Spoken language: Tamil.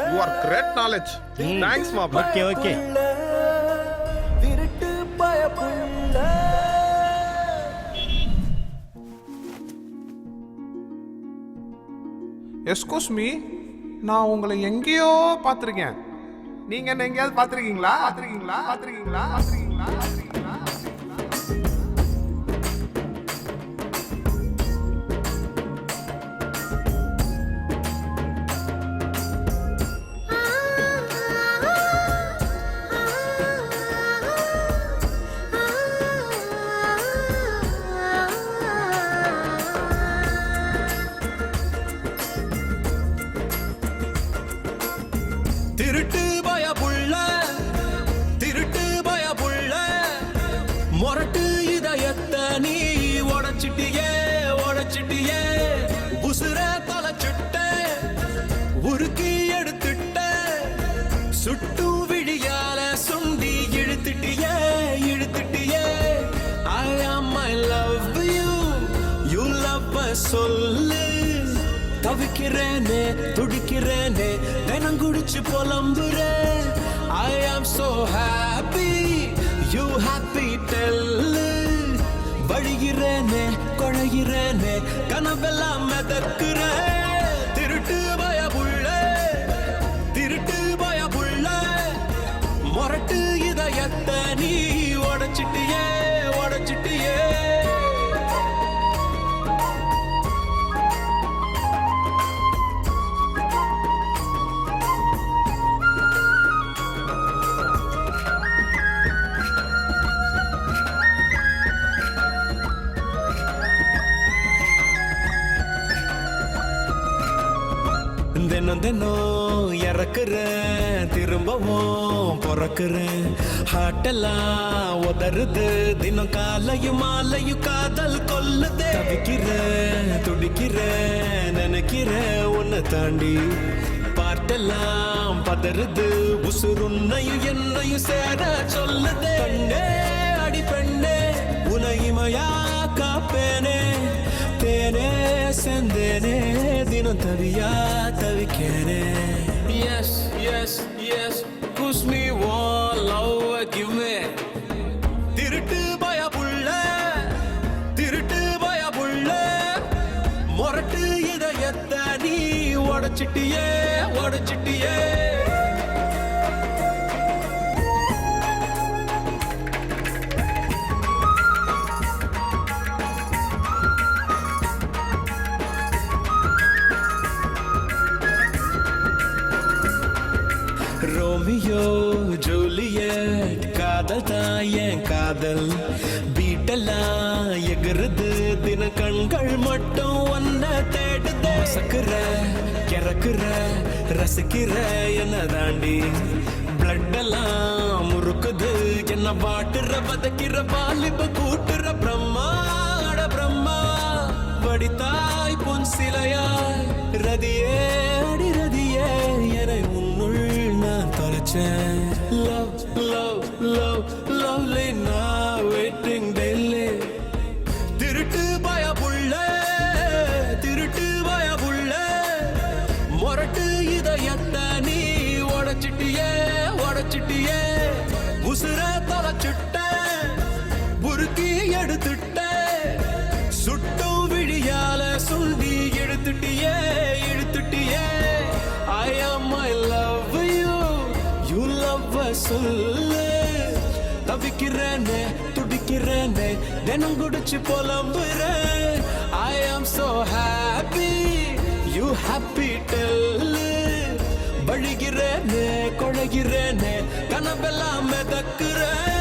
You are great knowledge. Thanks, மாப்ள. ஓகே திருட்டு பயப்புள்ள எஸ்கூஸ் மீ, நான் உங்களை எங்கேயோ பார்த்துருக்கேன். நீங்க என்ன எங்கேயாவது பார்த்துருக்கீங்களா? திருட்டு பயப்புள்ள திருட்டு பயப்புள்ள மொரட்டு இதயத்தை நீ உடைச்சிட்டியே உசுர தொலைச்சிட்ட உருக்கி எடுத்துட்ட சுட்டு விழியால சுண்டி இழுத்துட்டியே I am I love you you love சொல்லு தவிக்கிறேனே துடிக்கிறேனே தினம் குடிச்சு புலம்புறேன் I am so happy you happy tell வழிகிறேனே கொழைகிறேனே கனவெல்லாம் மிதக்குறேன் திருட்டு பயப்புள்ள மொரட்டு இதயத்தை நீ உடைச்சிட்டியே தினம் இறக்குறேன் திரும்பவும் பிறக்குறேன் ஹாட்டெல்லாம் உதறுது தினம் காலையும் மாலையும் காதல் கொல்லுது தவிக்கிறேன் துடிக்கிறேன் நினைக்கிறேன் உன்னை தாண்டி பாட்டெல்லாம் பதறுது உசுருன்னையும் என்னையும் சேர சொல்லுது கண்ணே அடி பெண்ணே உனையுமையா காப்பேனே தேனே செந்தேனே தினம் தவிக்கேனே yes push me one love give me திருட்டு பயப்புள்ள மொரட்டு இதயத்தை நீ உடைச்சிட்டியே ரோமியோ ஜூலியட் காதல் தான் என் காதல் பீட்டெல்லாம் எகுறுது தின கண்கள் மட்டும் ஒன்ன தேடுது சக்குற கிறக்குற ரசிக்கிற என்ன தாண்டி பிளட் எல்லாம் முறுக்குது என்ன வாட்டுற வதக்கிற வாலிப கூட்டுற பிரம்மா வடித்தாய் பொன் சிலையாய் ரதியே அடி ரதியே என உன்னுள் நான் தொலைச்சேன் lovely now waiting daily திருட்டு பயப்புள்ள மொரட்டு இதயத்தை நீ உடைச்சிட்டியே உசுர தொலைச்சிட்ட உருக்கி எடுத்துட்ட சுட்டும் விழியால சுண்டி இழுத்துட்டியே I am I love you you love சொல்லு தவிக்கிறேனே துடிக்கிறேனே தினம் குடிச்சு புலம்புறேன் I am so happy you happy tell வழிகிறேனே கொழைகிறேனே கனவெல்லாம் மிதக்குறேன்